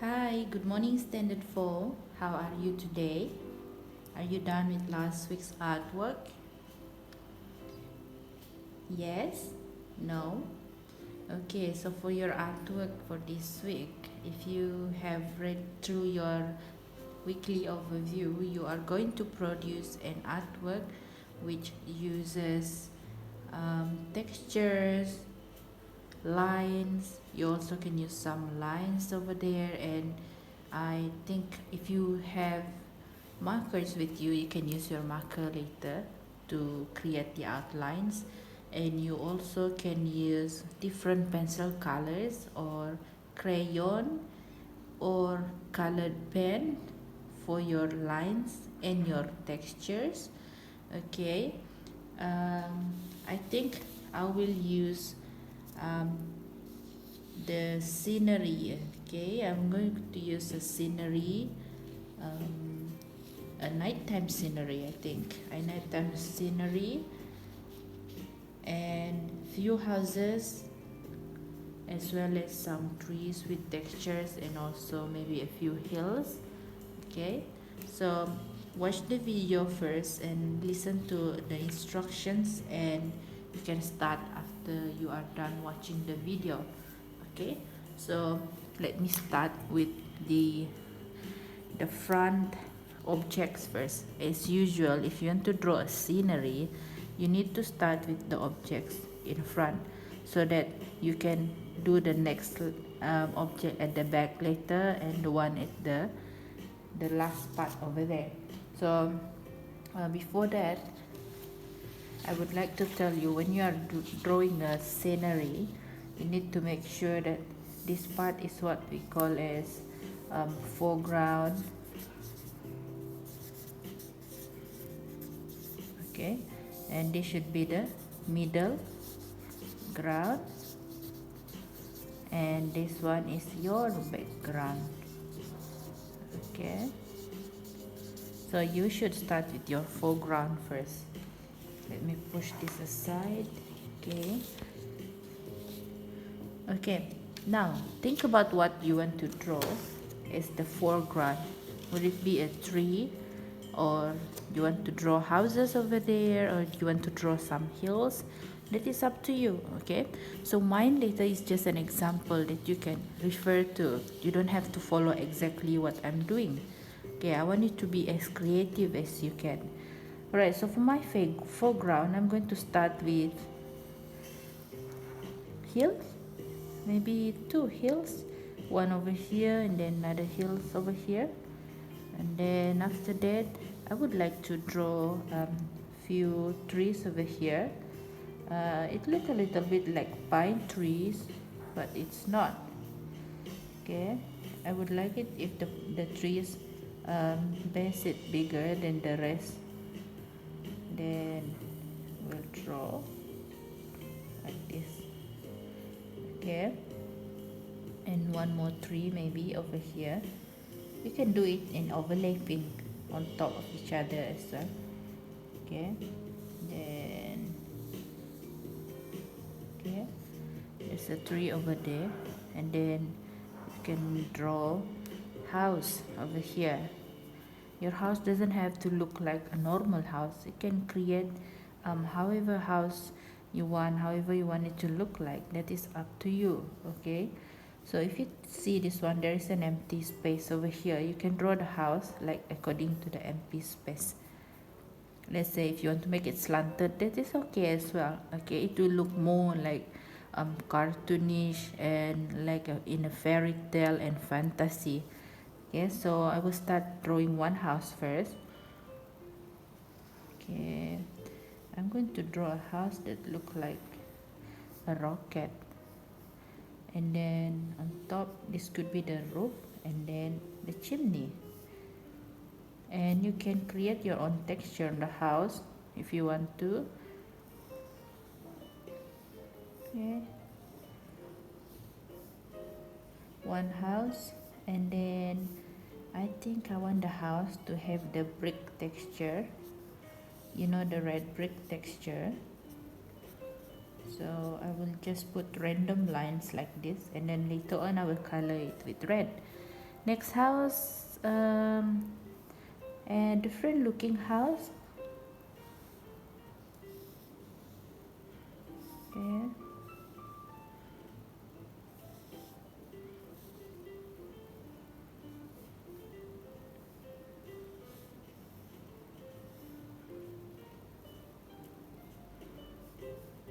Hi, good morning, Standard 4. How are you today? Are you done with last week's artwork? Yes? No? Okay, so for your artwork for this week, if you have read through your weekly overview, you are going to produce an artwork which uses textures, lines. You also can use some lines over there, and I think if you have markers with you, you can use your marker later to create the outlines. And you also can use different pencil colors or crayon or colored pen for your lines and your textures. Okay, I think I will use um, the scenery. Okay, I'm going to use a scenery, um, a nighttime scenery. I think a nighttime scenery and few houses as well as some trees with textures and also maybe a few hills. Okay, so watch the video first and listen to the instructions, and you can start after you are done watching the video. Okay, so let me start with the the front objects first. As usual, if you want to draw a scenery, you need to start with the objects in front so that you can do the next object at the back later and the one at the last part over there. So before that, I would like to tell you, when you are drawing a scenery, you need to make sure that this part is what we call as foreground. Okay, and this should be the middle ground, and this one is your background. Okay, so you should start with your foreground first. Let me push this aside. Okay, okay, now think about what you want to draw as the foreground. Would it be a tree, or you want to draw houses over there, or you want to draw some hills? That is up to you. Okay, so mine later is just an example that you can refer to. You don't have to follow exactly what I'm doing. Okay, I want you to be as creative as you can. Alright, so for my foreground, I'm going to start with hills, maybe two hills, one over here and then another hills over here. And then after that, I would like to draw few trees over here. It looks a little bit like pine trees, but it's not. Okay, I would like it if the trees base it bigger than the rest. Then we'll draw like this. Okay, and one more tree maybe over here. You can do it in overlapping on top of each other as well. Okay, then okay, there's a tree over there, and then you can draw house over here. Your house doesn't have to look like a normal house. You can create however house you want, however you want it to look like. That is up to you. Okay, so if you see this one, there is an empty space over here. You can draw the house like according to the empty space. Let's say if you want to make it slanted, that is okay as well. Okay, it will look more like cartoonish and like in a fairy tale and fantasy. Okay, so I will start drawing one house first. Okay, I'm going to draw a house that look like a rocket, and then on top this could be the roof and then the chimney. And you can create your own texture on the house if you want to. Okay, one house, and then I think I want the house to have the brick texture, you know, the red brick texture. So I will just put random lines like this, and then later on I will color it with red. Next house, a different looking house. Okay.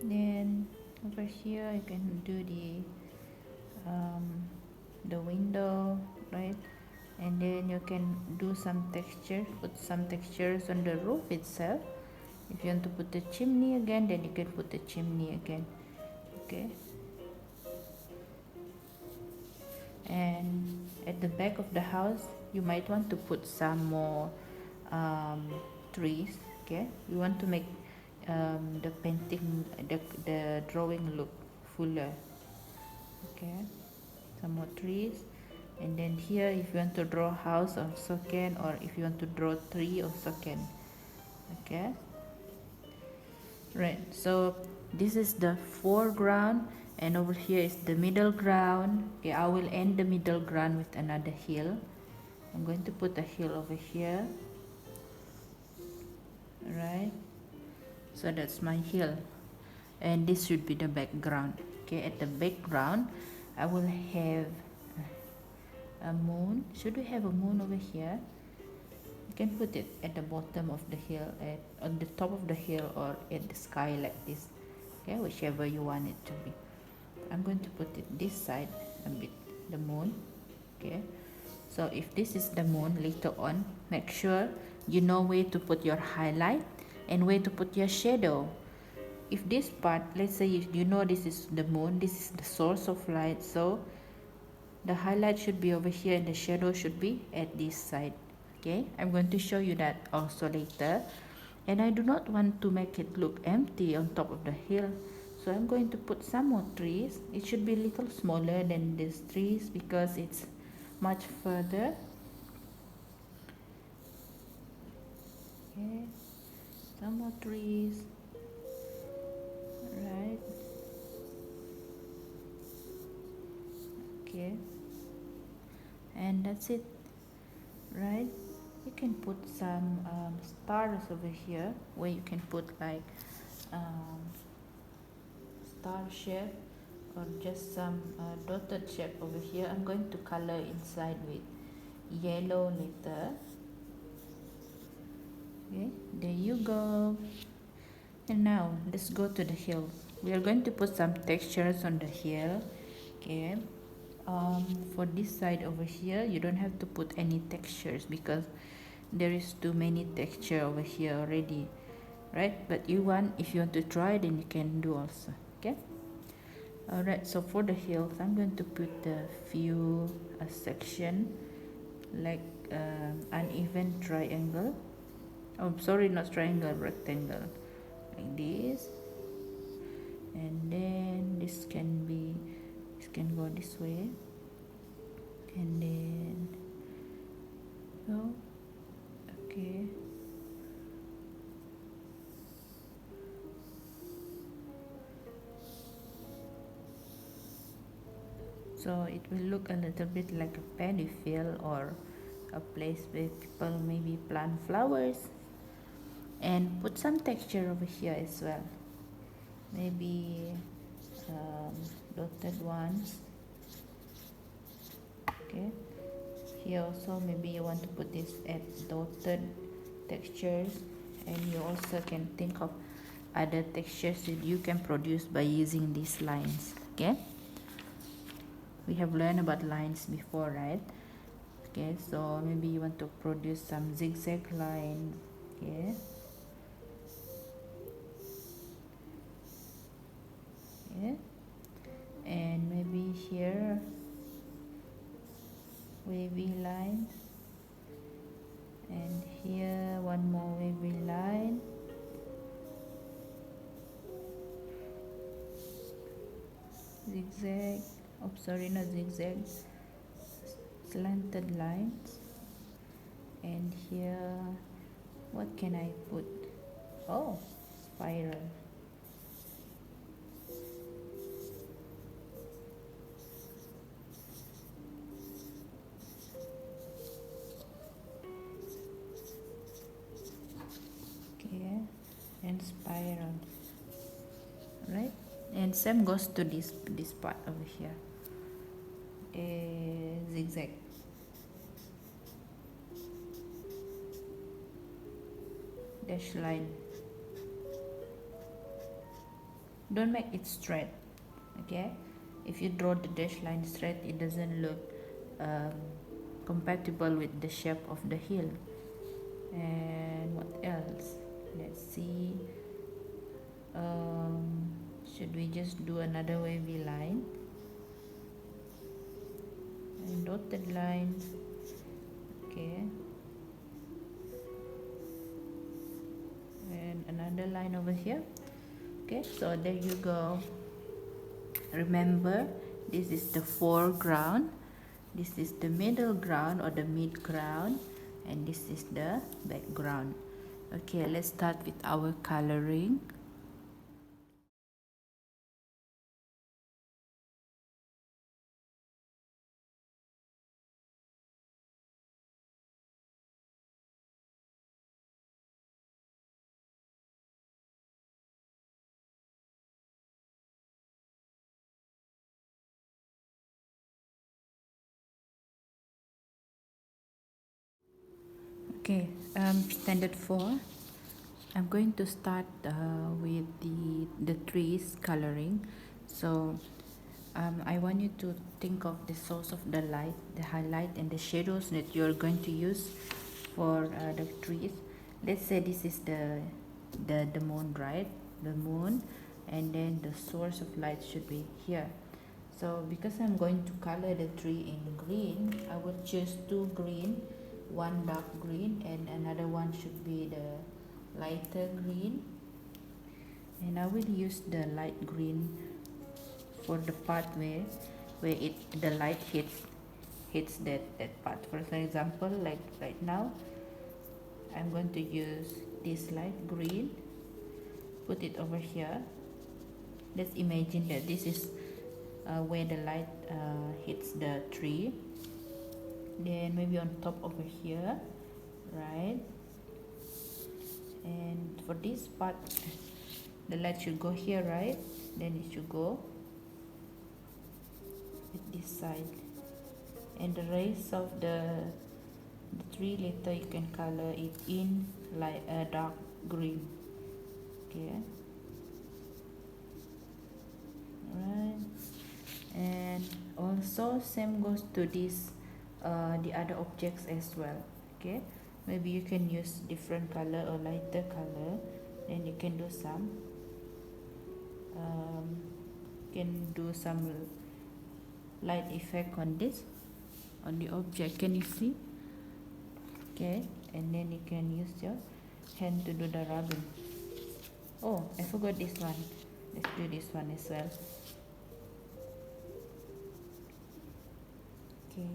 Then over here you can do the window, right? And then you can do some texture, put some textures on the roof itself. If you want to put the chimney again, then you can put the chimney again. Okay. And at the back of the house, you might want to put some more trees. Okay, we want to make the painting, the drawing look fuller. Okay, some more trees. And then here, if you want to draw house also can, or if you want to draw tree also can. Okay, right. So this is the foreground, and over here is the middle ground. Okay, I will end the middle ground with another hill. I'm going to put a hill over here. Right, so that's my hill, and this should be the background. Okay, at the background I will have a moon. Should we have a moon over here? You can put it at the bottom of the hill, on the top of the hill, or at the sky like this. Okay, whichever you want it to be. I'm going to put it this side a bit, the moon. Okay, so if this is the moon, later on make sure you know where to put your highlight and where to put your shadow. If this part, let's say if you know this is the moon, this is the source of light, so the highlight should be over here and the shadow should be at this side. Okay, I'm going to show you that also later. And I do not want to make it look empty on top of the hill, so I'm going to put some more trees. It should be a little smaller than these trees because it's much further. Okay, some more trees. Right. Okay, and that's it. Right, you can put some stars over here where you can put like star shape, or just some dotted shape over here. I'm going to color inside with yellow later. Okay, there you go. And now let's go to the hill. We are going to put some textures on the hill. Okay, for this side over here you don't have to put any textures because there is too many texture over here already, right? But if you want to try, then you can do also. Okay, all right. So for the hills, I'm going to put a few section like uneven triangle. Oh, sorry, not triangle, rectangle, like this. And then this can go this way, and then go. Okay, so it will look a little bit like a paddy field or a place where people maybe plant flowers, and put some texture over here as well, maybe dotted ones. Okay, here also maybe you want to put this at dotted textures, and you also can think of other textures that you can produce by using these lines. Okay, we have learned about lines before, right? Okay, so maybe you want to produce some zigzag lines. Okay, yeah, and maybe here wavy lines, and here one more wavy line, zigzag, oh sorry, not zigzag, slanted lines. And here what can I put? Oh, spiral. spiral, right? And same goes to this part over here, a zigzag. Dash line. Don't make it straight, okay? If you draw the dash line straight, it doesn't look um, compatible with the shape of the hill. And what else? Let's see. Should we just do another wavy line and dotted line? Okay, and another line over here. Okay, so there you go. Remember, this is the foreground, this is the middle ground or the mid ground, and this is the background. Okay, let's start with our coloring. Okay, standard 4. I'm going to start with the trees coloring. So I want you to think of the source of the light, the highlight and the shadows that you're going to use for the trees. Let's say this is the moon, right? The moon, and then the source of light should be here. So because I'm going to color the tree in green, I will choose 2 green, 1 dark green, and another one should be the lighter green. And I will use the light green for the part where the light hits that part. For example, like right now, I'm going to use this light green, put it over here. Let's imagine that this is where the light hits the tree. Then maybe on top over here, right? And for this part, the light should go here, right? Then it should go at this side, and the rays of the tree, later you can color it in like a dark green. Okay, right. And also same goes to this the other objects as well. Okay, maybe you can use different color or lighter color, then you can do some light effect on this, on the object. Can you see? Okay, and then you can use your hand to do the rubbing. Oh, I forgot this one. Let's do this one as well. Okay,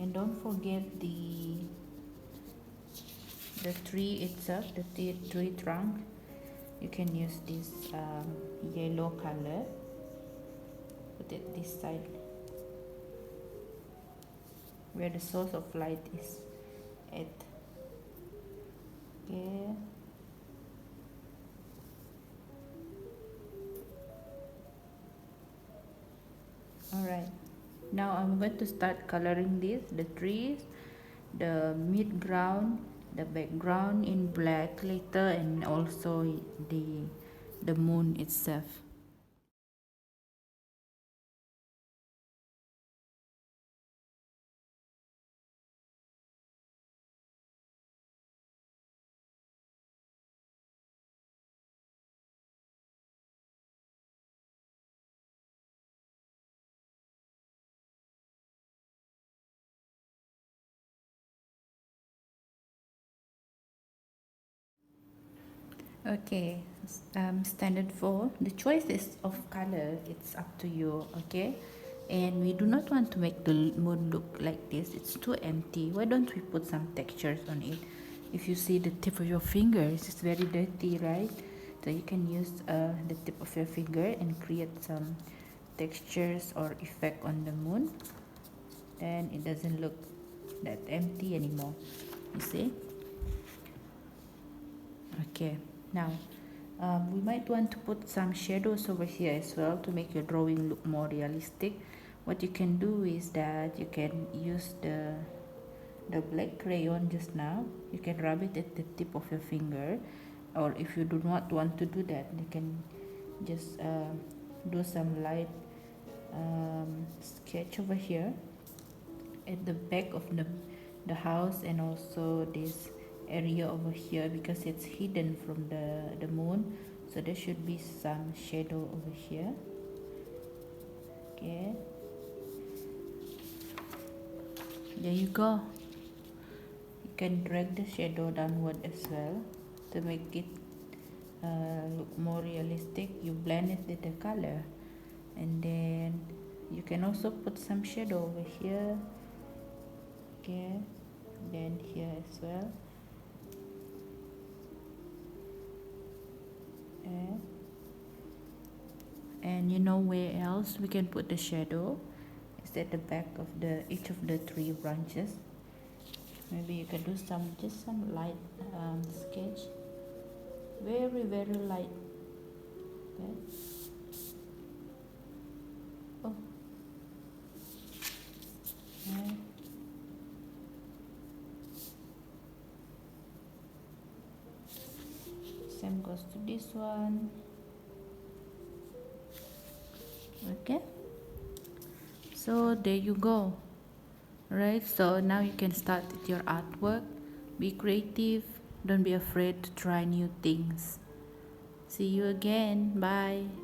and don't forget the tree itself, the tree trunk. You can use this yellow color, put it this side where the source of light is at. Okay, alright, now I'm going to start coloring this, the trees, the mid ground, the background in black later, and also the moon itself. Okay, standard 4. The choices of color, it's up to you. Okay, and we do not want to make the moon look like this. It's too empty. Why don't we put some textures on it? If you see the tip of your fingers, it's very dirty, right? So you can use the tip of your finger and create some textures or effect on the moon. Then it doesn't look that empty anymore. You see? Okay, now we might want to put some shadows over here as well to make your drawing look more realistic. What you can do is that you can use the black crayon just now. You can rub it at the tip of your finger, or if you do not want to do that, you can just do some light sketch over here at the back of the house, and also this area over here because it's hidden from the moon, so there should be some shadow over here. Okay, there you go. You can drag the shadow downward as well to make it look more realistic. You blend it with the color, and then you can also put some shadow over here. Okay, then here as well. Okay. And you know where else we can put the shadow? Is at the back of each of the tree branches. Maybe you can do just some light sketch, very light. Okay. Oh, okay. Same goes to this one. Okay, so there you go. Right, so now you can start with your artwork. Be creative, don't be afraid to try new things. See you again. Bye.